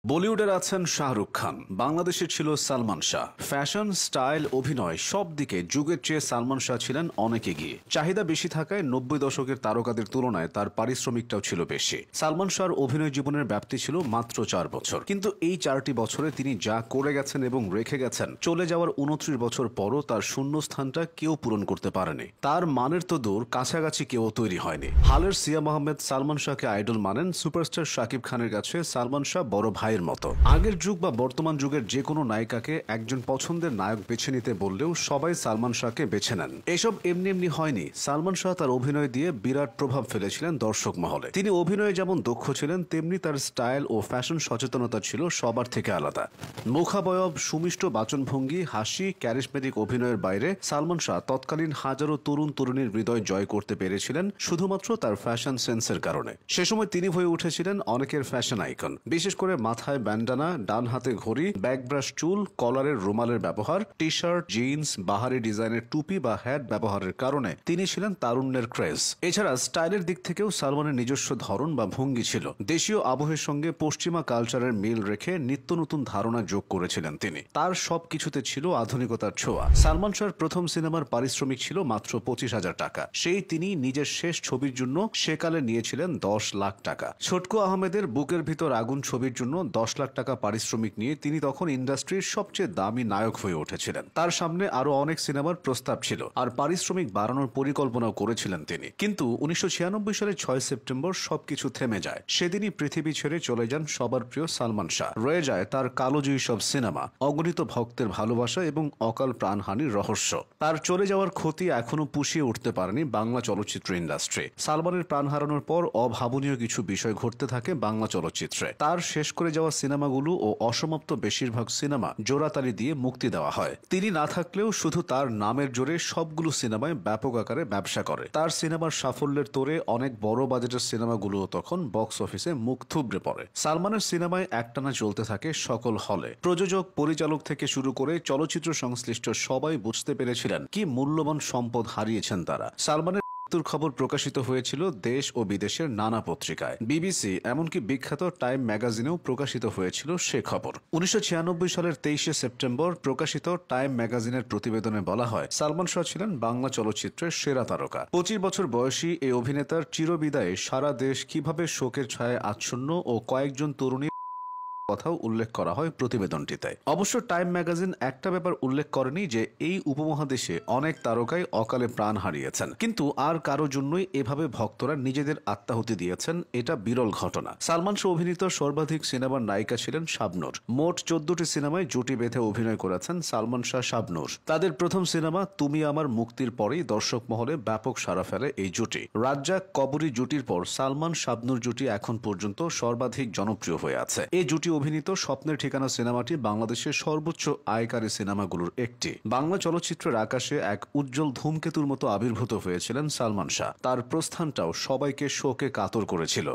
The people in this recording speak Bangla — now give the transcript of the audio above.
বলিউডের আছেন শাহরুখ খান, বাংলাদেশের ছিল সালমান শাহ। ফ্যাশন, স্টাইল, অভিনয় সব দিকে যুগের চেয়ে সালমান শাহ ছিলেন অনেক এগিয়ে। চাহিদা বেশি থাকায় 90 দশকের তারকাদের তুলনায় তার পারিশ্রমিকটাও ছিল বেশি। সালমান শাহর অভিনয় জীবনের ব্যাপ্তি ছিল মাত্র 4 বছর, কিন্তু এই 4টি বছরে তিনি যা করে গেছেন এবং রেখে গেছেন, চলে যাওয়ার 29 বছর পরও তার শূন্যস্থানটা কেউ পূরণ করতে পারেনি। তার মানের তো দূর, কাছাকাছি কেউ তৈরি হয়নি। হালের সিয়াম আহমেদ সালমান শাহকে আইডল মানেন। সুপারস্টার শাকিব খানের কাছে সালমান শাহ বড় ভাই মতো। আগের যুগ বা বর্তমান যুগের যে কোনো নায়িকাকে একজন পছন্দের নায়ক বেছে নিতে বললেও সবাই সালমান শাহকে বেছে নেন। এসব এমনি এমনি হয়নি। সালমান শাহ তার অভিনয় দিয়ে বিরাট প্রভাব ফেলেছিলেন দর্শক মহলে। তিনি অভিনয়ে যেমন দক্ষ ছিলেন, তেমনি তার স্টাইল ও ফ্যাশন সচেতনতা ছিল সবার থেকে আলাদা। মুখাবয়ব, সুমিষ্ট বাচনভঙ্গি, হাসি, ক্যারিশমেটিক অভিনয়ের বাইরে সালমান শাহ তৎকালীন হাজারো তরুণ তরুণীর হৃদয় জয় করতে পেরেছিলেন শুধুমাত্র তার ফ্যাশন সেন্সের কারণে। সে সময় তিনি হয়ে উঠেছিলেন অনেকের ফ্যাশন আইকন। বিশেষ করে মাথায় ব্যান্ডানা, ডান হাতে ঘড়ি, ব্যাকব্রাশ চুল, কলারের রুমালের ব্যবহার, টি শার্ট, জিন্স, বাহারি ডিজাইনের টুপি বা হ্যাট ব্যবহারের কারণে তিনি ছিলেন তারুণ্যের ক্রেজ। এছাড়া স্টাইলের দিক থেকেও সালমানের নিজস্ব ধরন বা ভঙ্গি ছিল। দেশীয় আবহের সঙ্গে পশ্চিমা কালচারের মিল রেখে নিত্য নতুন ধারণা যোগ করেছিলেন তিনি। তার সবকিছুতে ছিল আধুনিকতার ছোঁয়া। সালমান শাহর প্রথম সিনেমার পারিশ্রমিক ছিল মাত্র 25,000 টাকা। সেই তিনি নিজের শেষ ছবির জন্য সেকালে নিয়েছিলেন 10 লাখ টাকা। ছোটকু আহমেদের বুকের ভিতর আগুন ছবির জন্য 10 লাখ টাকা পারিশ্রমিক নিয়ে তিনি তখন ইন্ডাস্ট্রির সবচেয়ে দামি নায়ক হয়ে উঠেছিলেন। তার সামনে আরো অনেক সিনেমার প্রস্তাব ছিল আর পারিশ্রমিক বাড়ানোর পরিকল্পনাও করেছিলেন তিনি। কিন্তু 1996 সালের 6 সেপ্টেম্বর সবকিছু থেমে যায়। সেদিনই পৃথিবী ছেড়ে চলে যান সবার প্রিয় সালমান শাহ। রয়ে যায় তার কালোজয়ী সব সিনেমা, অগণিত ভক্তের ভালোবাসা এবং অকাল প্রাণহানির রহস্য। তার চলে যাওয়ার ক্ষতি এখনো পুষিয়ে উঠতে পারেনি বাংলা চলচ্চিত্র ইন্ডাস্ট্রি। সালমানের প্রাণ হারানোর পর অভাবনীয় কিছু বিষয় ঘটতে থাকে বাংলা চলচ্চিত্রে। তার শেষ করে যাওয়া সিনেমাগুলো ও অসমাপ্ত বেশিরভাগ সিনেমা জোড়াতালি দিয়ে মুক্তি দেওয়া হয়। তিনি না থাকলেও শুধু তার নামের জোরে সবগুলো সিনেমায় ব্যাপক আকারে ব্যবসা করে। তার সিনেমার সাফল্যের তোরে অনেক বড় বাজেটের সিনেমাগুলোও তখন বক্স অফিসে মুখ থুবড়ে পড়ে। সালমানের সিনেমায় একটানা চলতে থাকে সকল হলে। প্রযোজক, পরিচালক থেকে শুরু করে চলচ্চিত্র সংশ্লিষ্ট সবাই বুঝতে পেরেছিলেন কি মূল্যবান সম্পদ হারিয়েছেন তারা। সালমানের মৃত্যুর খবর প্রকাশিত হয়েছিল দেশ ও বিদেশের নানা পত্রিকায়। বিবিসি, এমনকি বিখ্যাত টাইম ম্যাগাজিনেও প্রকাশিত হয়েছিল সে খবর। 1996 সালের 23 সেপ্টেম্বর প্রকাশিত টাইম ম্যাগাজিনের প্রতিবেদনে বলা হয়, সালমান শাহ ছিলেন বাংলা চলচ্চিত্রের সেরা তারকা। 25 বছর বয়সী এই অভিনেতার চিরবিদায়ে সারা দেশ কিভাবে শোকের ছায়ায় আচ্ছন্ন ও কয়েকজন তরুণী কথাও উল্লেখ করা হয় প্রতিবেদনটিতে। অবশ্য টাইম ম্যাগাজিন একটা ব্যাপার উল্লেখ করেনি যে এই উপমহাদেশে অনেক তারকাই অকালে প্রাণ হারিয়েছেন, কিন্তু আর কারো জন্যই এভাবে ভক্তরা নিজেদের আত্মাহুতি দিয়েছেন এটা বিরল ঘটনা। সালমান শাহ অভিনীত সর্বাধিক সিনেমার নায়িকা ছিলেন শাবনূর। মোট 14টি সিনেমায় জুটি বেঁধে অভিনয় করেছেন সালমান শাহ, শাবনূর। তাদের প্রথম সিনেমা তুমি আমার মুক্তির পরেই দর্শক মহলে ব্যাপক সাড়া ফেলে এই জুটি। রাজ্জাক, কবরী জুটির পর সালমান শাবনূর জুটি এখন পর্যন্ত সর্বাধিক জনপ্রিয় হয়ে আছে। এই জুটি অভিনীত স্বপ্নের ঠিকানা সিনেমাটি বাংলাদেশের সর্বোচ্চ আয়কারী সিনেমাগুলোর একটি। বাংলা চলচ্চিত্রের আকাশে এক উজ্জ্বল ধূমকেতুর মতো আবির্ভূত হয়েছিলেন সালমান শাহ। তার প্রস্থানটাও সবাইকে শোকে কাতর করেছিল।